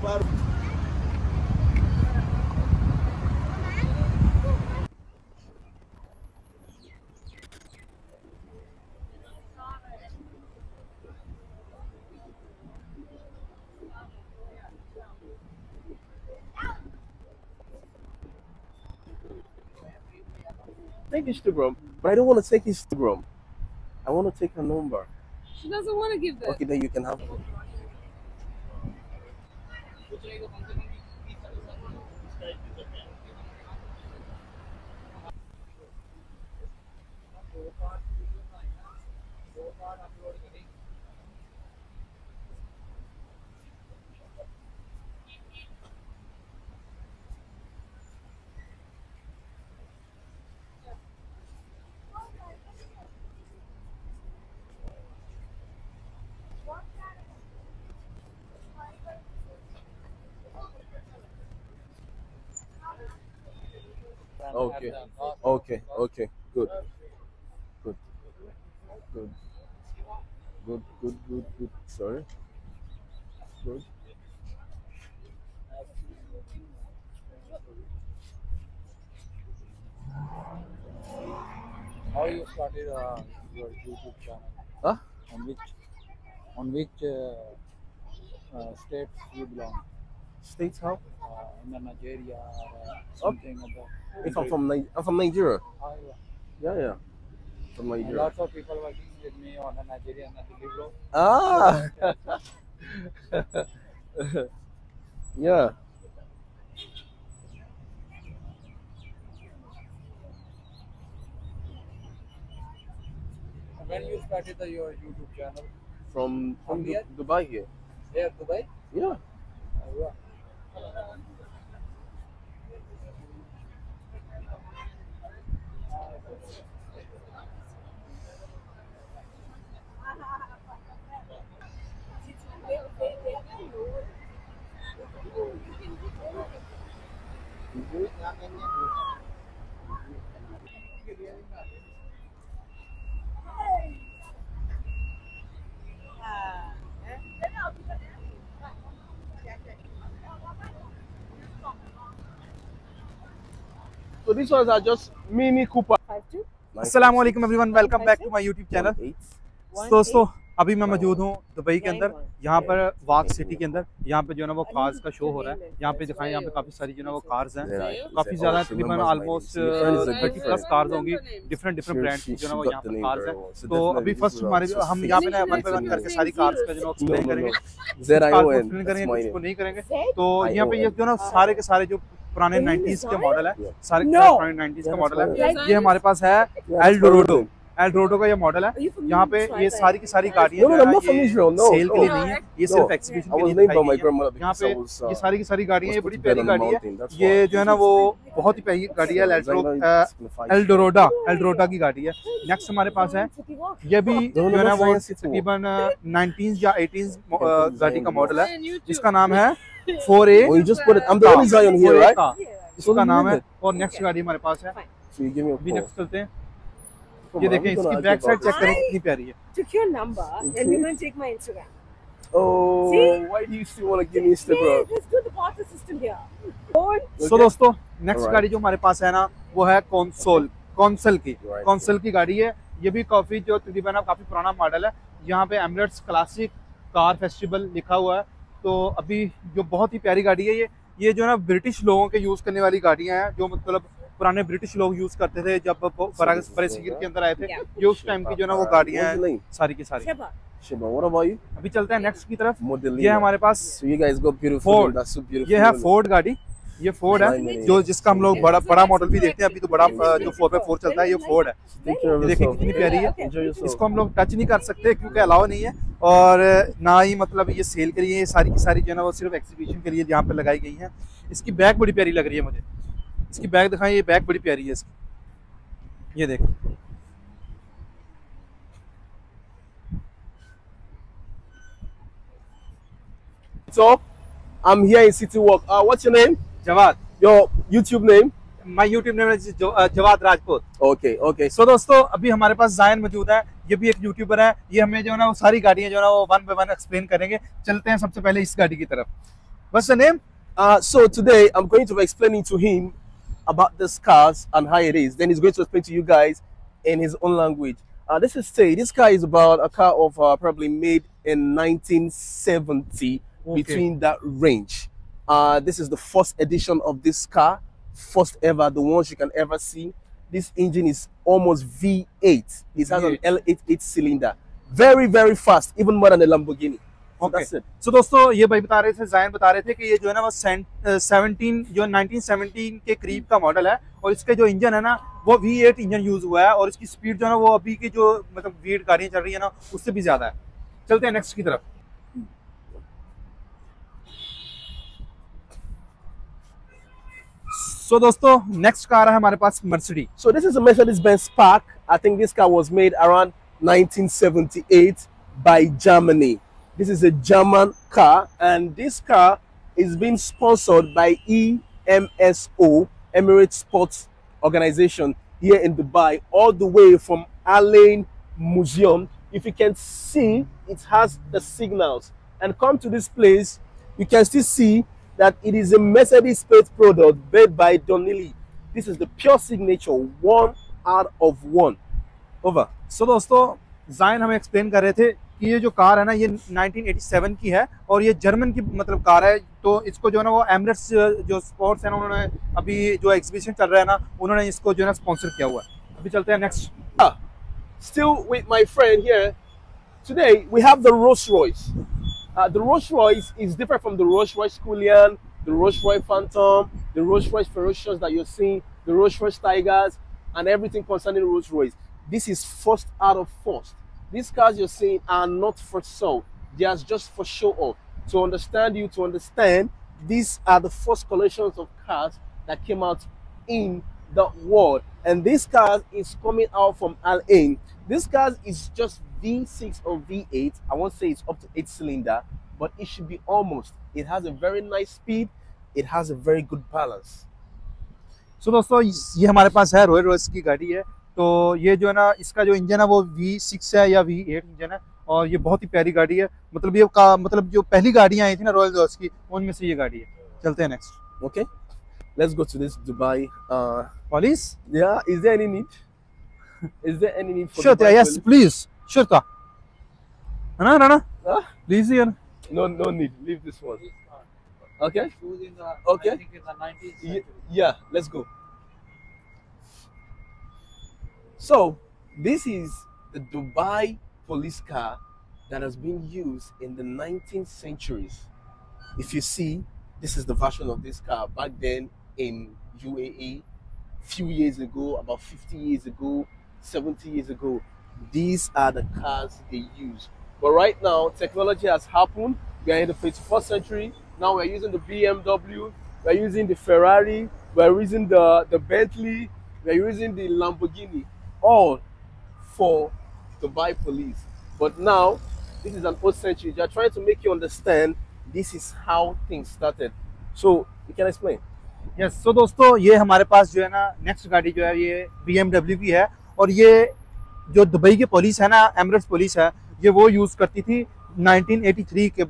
Take Instagram, but I don't want to take Instagram. I want to take her number. She doesn't want to give that. Okay, then you can have. Okay. Okay. Okay. Good. Good. Good. Good. Good. Good. Good. Sorry. Good. How you started your YouTube channel? Huh? On which states you belong? States how? In Nigeria or something other. If I'm from Nigeria. Yeah. Yeah. From Nigeria. Lots of people working with me on a Nigerian delivery. Ah. Yeah. When you started your YouTube channel? From here? Dubai here. Here, Dubai? Yeah. Yeah. So these ones are just Mini Cooper. अस्सलामुअलैकुम everyone, welcome back to my YouTube channel. दोस्तों अभी मैं मौजूद हूँ Dubai के अंदर, यहाँ पर वाक सिटी के अंदर। यहाँ पे जो है ना वो कार्स का शो हो रहा है। यहाँ पे दिखाएं, यहाँ पे काफी सारी जो है ना वो कार्स हैं, काफी ज्यादा, तकरीबन ऑलमोस्ट 30+ कार्स होंगी, डिफरेंट ब्रांड की जो है ना वो यहाँ पे कार्स हैं। तो अभी फर्स्ट हम यहाँ पे ना वन बाय वन करके सारी कार्स का जो है एक्सप्लेन करेंगे, कुछ को नहीं करेंगे। तो यहाँ पे ये जो ना सारे के सारे जो पुराने 90s के मॉडल है, सारे पुराने 90s का मॉडल है। ये हमारे पास है एल डोरोडो का ये मॉडल है। यहाँ पे ये सारी की सारी गाड़ियाँ सेल के लिए नहीं है, ये सिर्फ एग्जीबिशन के लिए दिखाई गई है। यहाँ पे ये सारी की सारी गाड़ियाँ, ये बड़ी प्यारी गाड़ी है। ये जो है ना वो बहुत ही प्यारी गाड़ी है, एल डोरोडा की गाड़ी है। नेक्स्ट हमारे पास है, ये भी जो है ना वो तकरीबन 19 या 18 गाड़ी का मॉडल है, जिसका नाम है 4A। इसका नाम है। और नेक्स्ट गाड़ी हमारे पास है, अभी नेक्स्ट चलते हैं। ये देखें, इसकी बैक साइड चेक करें कितनी प्यारी है। Took your number and we're going to take my Instagram. Oh, see? Why do you still want to give me Instagram? Let's do the barter system here. So दोस्तों, next गाड़ी जो हमारे पास है ना वो है कौंसल की गाड़ी है। ये भी काफी जो तकरीबन काफी पुराना मॉडल है। यहाँ पे एमिरेट्स क्लासिक कार फेस्टिवल लिखा हुआ है। तो अभी जो बहुत ही प्यारी गाड़ी है, ये जो है ना ब्रिटिश लोगों के यूज करने वाली गाड़ियाँ हैं, जो मतलब पुराने ब्रिटिश लोग यूज करते थे जब बड़े सिगर के अंदर आए थे। ये उस टाइम की जो ना वो गाड़ियाँ हैं सारी की सारी। अभी चलते हैं नेक्स्ट की तरफ। ये है हमारे पास फोर्ड, ये है फोर्ड गाड़ी। ये फोर्ड है जो जिसका हम लोग बड़ा मॉडल भी देखते हैं। अभी तो बड़ा जो 4x4 चलता है, ये फोर्ड है। देखिए कितनी प्यारी है। इसको हम लोग टच नहीं कर सकते क्योंकि अलाउ नहीं है, और ना ही मतलब ये सेल के लिए, सारी की सारी जो है ना वो सिर्फ एग्जीबिशन के लिए यहाँ पे लगाई गई है। इसकी बैग बड़ी प्यारी लग रही है मुझे। इसकी बैग दिखाएं, ये बैग बड़ी प्यारी है इसकी। ये देखो, So, I'm here in City Walk. What's your name? Jawad. Your YouTube name? My YouTube name is Jawad Rajput. Okay. So दोस्तों अभी हमारे पास जायन मौजूद है। ये भी एक यूट्यूबर है। ये हमें जो है ना वो सारी गाड़ियाँ जो है ना वो वन बाय वन एक्सप्लेन करेंगे। चलते हैं सबसे पहले इस गाड़ी की तरफ। What's the name? So today I'm going to be explaining to him about this cars and how it is. Then he's going to explain to you guys in his own language. This is Tay. This car is about a car of probably made in 1970, Okay. between that range. This is the first edition of this car, first ever, the ones you can ever see. This engine is almost V8. It has an V8. L88 cylinder. Very, very fast, even more than a Lamborghini. So Okay. that's it. So दोस्तों ये भाई बता रहे थे, जायन बता रहे थे कि ये जो है ना वो 17 जो 1917 के करीब का मॉडल है और इसका जो इंजन है ना वो V8 इंजन यूज हुआ है और इसकी स्पीड जो है ना वो अभी की जो मतलब V8 गाड़ियां चल रही है ना उससे भी ज्यादा है। चलते हैं नेक्स्ट की तरफ। So दोस्तों नेक्स्ट कार है हमारे पास Mercedes. So this is a Mercedes-Benz Perk. I think this car was made around 1978 by Germany. This is a German car, and this car is being sponsored by EMSO, Emirates Sports Organization, here in Dubai, all the way from Al Ain Museum. If you can see, it has the signals. And come to this place, you can still see that it is a Mercedes-Benz product made by Donnelly. This is the pure signature, 1 out of 1. Over. So दोस्तों जायन हमें explain कर रहे थे कि ये जो car है ना ये 1987 की है और ये जर्मन की मतलब कार है। तो इसको जो है ना वो एमिरेट्स जो स्पोर्ट्स है ना उन्होंने अभी जो एग्जीबिशन चल रहा है ना उन्होंने इसको जो है ना स्पॉन्सर किया हुआ है। अभी चलते हैं next. Still with my friend here. Today we have the Rolls Royce. The Rolls Royce is different from the Rolls Royce Cullinan, the Rolls Royce Phantom, the Rolls Royce Ferocious that you're seeing, the Rolls Royce Tigers, and everything concerning Rolls Royce. This is first out of first. These cars you're seeing are not for show. They are just for show off. To understand, these are the first collections of cars that came out in the world. And this car is coming out from Al Ain. This car is just V6 or V8. I won't say it's up to 8 cylinder, but it should be almost. It has a very nice speed. It has a very good balance. So दोस्तों ये हमारे पास है royal Royce की गाड़ी है। तो ये जो है ना इसका जो इंजन है वो V6 है या V8 इंजन है और ये बहुत ही प्यारी गाड़ी है। मतलब ये मतलब जो पहली गाड़ियां आई थी ना रॉयल रॉयस की उनमें से ये गाड़ी है। चलते हैं next. Okay, let's go to this Dubai. Police? Yeah, is there any need? Is there any need for Sure, Dubai yes, police? please. Sure, का है ना Huh? please यार। No need. Leave this one. Okay. Used in the, Okay. I think in the 19th century. Yeah, let's go. So, this is the Dubai police car that has been used in the 19th centuries. If you see, this is the version of this car back then in UAE, few years ago, about 50 years ago, 70 years ago. These are the cars they use. But right now, technology has happened. We are in the 21st century. Now we're using the BMW, we're using the Ferrari, we're using the Bentley, we're using the Lamborghini, all for Dubai police. But now, this is an old century. They're trying to make you understand this is how things started. So, you can explain. Yes so दोस्तों ये हमारे पास जो है ना next गाड़ी जो है ये BMW की है और ये जो दुबई की पुलिस है ना एमिरेट्स पुलिस है ये वो यूज़ करती थी 1983 के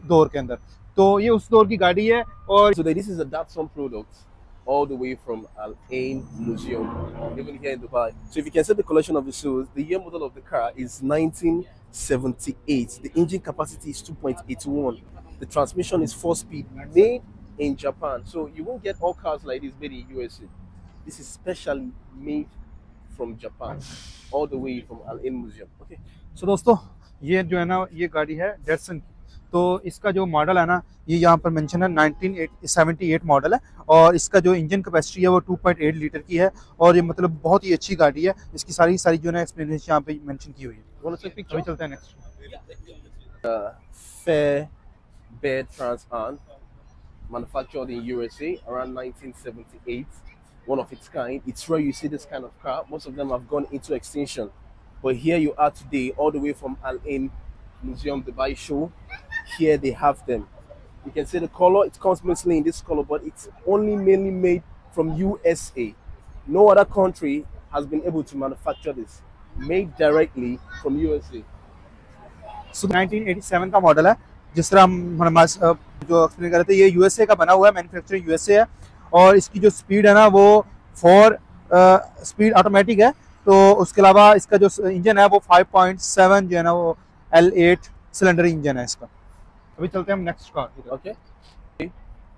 दौर के अंदर। तो ये उस दौर की गाड़ी है और So this is a Datsun product all the way from Al Ain Museum, even here in Dubai. So if you can see the collection of the shoes, the year model of the car is 1978. The engine capacity is 2.81. The transmission is 4-speed, made in Japan. So you won't get all cars like this made in USA. This is specially made from Japan, all the way from Al Ain Museum. Okay. सो दोस्तों ये जो है ना ये गाड़ी है Datsun की। तो इसका जो मॉडल है ना ये यहाँ पर मेंशन है 1978 मॉडल है और इसका जो इंजन कैपेसिटी है वो 2.8 लीटर की है और ये मतलब बहुत ही अच्छी गाड़ी है। इसकी सारी जो है ना एक्सप्लेनेशन यहाँ पे मेंशन की हुई है। Want to take a picture? अभी चलते हैं next. Fair bed trans Am, manufactured in USA around 1978. One of its kind. It's rare you see this kind of car. Most of them have gone into extinction. But here you are today, all the way from Al Ain Museum Dubai show. Here they have them. You can see the color. It comes mostly in this color, but it's only mainly made from USA. No other country has been able to manufacture this. Made directly from USA. सो 1987 का model है। जिस तरह हमारे पास जो explain कर रहे थे, ये यूएसए का बना हुआ है, मैन्युफैक्चरिंग यूएसए है, और इसकी जो स्पीड है ना वो 4 स्पीड ऑटोमेटिक है। तो उसके अलावा इसका जो इंजन है वो 5.7 जो है ना वो L8 सिलेंडर इंजन है इसका। अभी चलते हैं हम next car. Okay.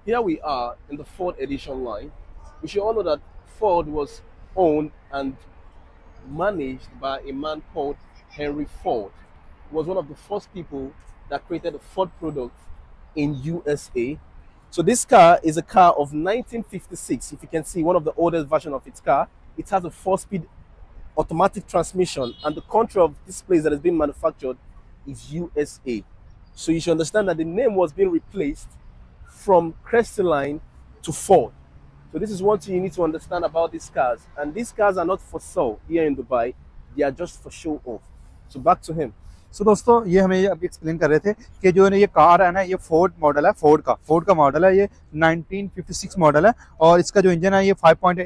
Here we are in the Ford edition line. We should all know that Ford was owned and managed by a man called Henry Ford. He was one of the first people that created the Ford product in USA. So this car is a car of 1956. If you can see, one of the oldest version of its car. It has a 4-speed automatic transmission, and the country of this place that has been manufactured is USA. So you should understand that the name was being replaced from Crestline to Ford. So this is one thing you need to understand about these cars. And these cars are not for sale here in Dubai. They are just for show off. So back to him. सो दोस्तों, ये हमें अभी explain कर रहे थे कि जो है ये कार है ना, ये फोर्ड मॉडल है, फोर्ड का मॉडल है, ये 1956 मॉडल है, और इसका जो इंजन है ये 5.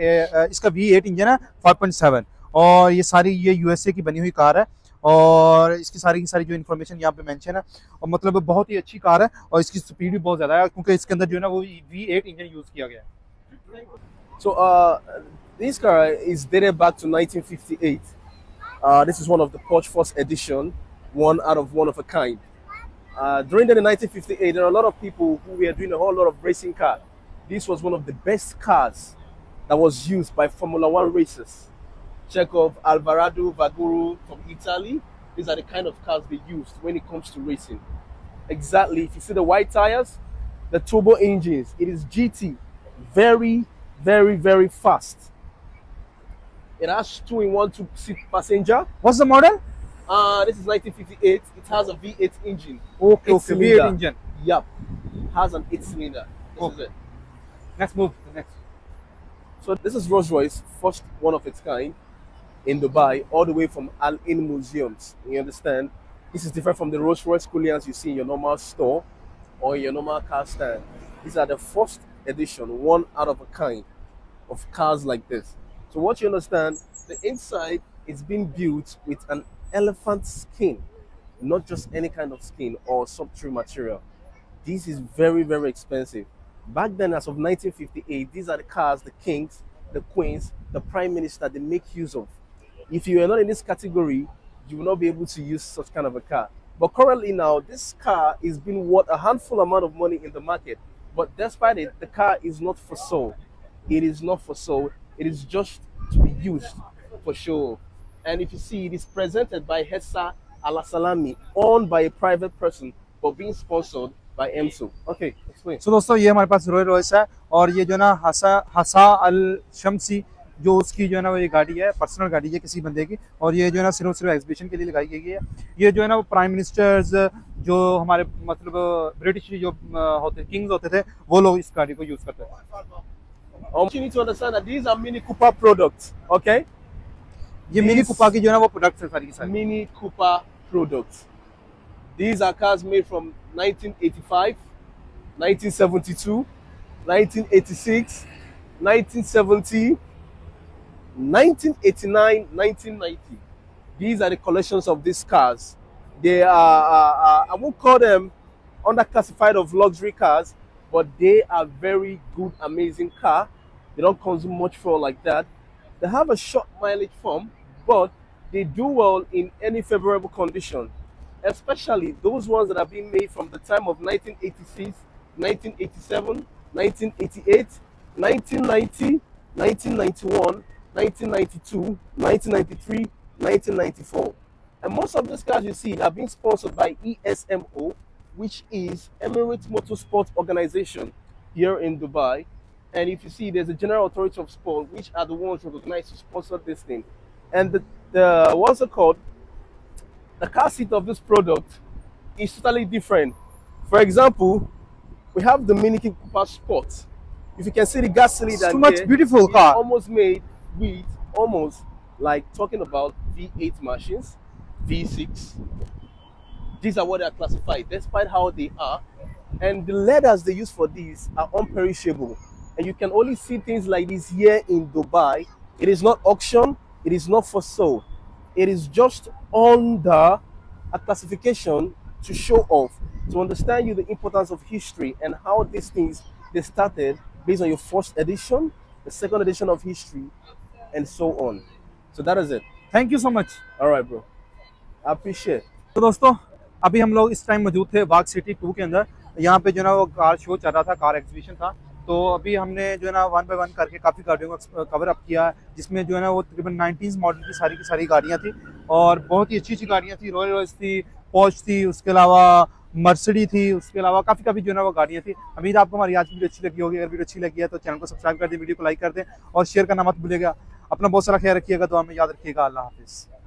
इसका V8 इंजन है 5.7, और ये सारी ये यूएसए की बनी हुई कार है, और इसकी सारी की सारी जो इन्फॉर्मेशन यहाँ पे मेंशन है, और मतलब बहुत ही अच्छी कार है, और इसकी स्पीड भी बहुत ज़्यादा है क्योंकि इसके अंदर जो है ना वो V8 इंजन यूज़ किया गया है। So this car is dated back to 1958. This is one of the Porsche First Edition, one of a kind. During the 1958, there are a lot of people who were doing a whole lot of racing car. This was one of the best cars that was used by Formula One racers. Chekhov, Alvarado, Vaguru from Italy. These are the kind of cars they used when it comes to racing. Exactly. If you see the white tires, the turbo engines, it is GT. Very, very, very fast. It has 2-in-1 2-seat passenger. What's the model? This is 1958. It has a V8 engine. Okay, Eight-cylinder. V8 engine. Yup. Has an 8-cylinder. This is it. Next move. Next. So this is Rolls-Royce, first one of its kind in Dubai, all the way from Al Ain Museums. You understand? This is different from the Rolls-Royce Cullians you see in your normal store or your normal car stand. These are the first edition, one out of a kind of cars like this. So what you understand, the inside is being built with an elephant skin, not just any kind of skin or subtree material. This is very, very expensive. Back then, as of 1958, these are the cars the kings, the queens, the prime minister, they make use of. If you are not in this category, you will not be able to use such kind of a car. But currently now, this car is being worth a handful amount of money in the market. But despite it, the car is not for sale. It is not for sale. It is just to be used for show. And if you see, it is presented by Hessa Al Salami, owned by a private person, but being sponsored by EMSO. Okay, explain. So दोस्तों, ये हमारे पास Rolls Royce है, और ये जो ना हसा अल शम्सी, जो उसकी जो है ना वो ये गाड़ी है, पर्सनल गाड़ी है किसी बंदे की, और ये जो है ना सिर्फ एग्जीबिशन के लिए लगाई गई है। ये जो है ना वो प्राइम मिनिस्टर्स, जो हमारे मतलब ब्रिटिश जो होते किंग्स होते थे, वो लोग इस गाड़ी को यूज करते थे। You need to understand that these are Mini Cooper products, okay? ये मिनी कूपा की जो है ना वो प्रोडक्ट्स है सारी की सारी। Mini Cooper products. These are cars made from 1985, 1972, 1986, 1970, 1989, 1990. These are the collections of these cars. They are, I won't call them underclassified of luxury cars, but they are very good, amazing car. They don't consume much fuel like that. They have a short mileage form, but they do well in any favorable condition, especially those ones that are being made from the time of 1986, 1987, 1988, 1990, 1991, 1992, 1993, 1994. And most of these cars you see are being sponsored by ESMO, which is Emirates Motorsport Organization here in Dubai. And if you see, there's a General Authority of Sport, which are the ones recognized to sponsor this thing. And the what's it called? The car seat of this product is totally different. For example, we have the Mini Cooper Sport. If you can see the gas cylinder, so much beautiful car, almost made with almost like talking about V8 machines, V6. These are what they are classified, despite how they are. And the leathers they use for these are unperishable. And you can only see things like this here in Dubai. It is not auction, it is not for sale. It is just under a classification to show off. to understand you the importance of history and how these things they started based on your first edition, the second edition of history, and so on. So that is it. Thank you so much. All right, bro. I appreciate. तो दोस्तों अभी हम लोग इस time मौजूद थे वाक city 2 के अंदर। यहाँ पे जो है ना वो कार शो चल रहा था, कार एग्जीबिशन था। तो अभी हमने जो है ना 1 बाय 1 करके काफ़ी गाड़ियों को कवर अप किया है, जिसमें जो है ना वो तकरीबन 90s मॉडल की सारी गाड़ियाँ थी और बहुत ही अच्छी गाड़ियाँ थी। रॉयल रॉयस थी, पॉर्श थी, उसके अलावा मर्सिडीज थी, उसके अलावा काफ़ी जो है ना वो गाड़ियाँ थी। उम्मीद आपको हमारी आज की वीडियो अच्छी लगी होगी। अगर वीडियो अच्छी लगी है तो चैनल को सब्सक्राइब कर दें, वीडियो को लाइक कर दें और शेयर करना मत भूलिएगा। अपना बहुत सारा ख्याल रखिएगा, दुआ में याद रखिएगा। अल्लाह हाफिज़।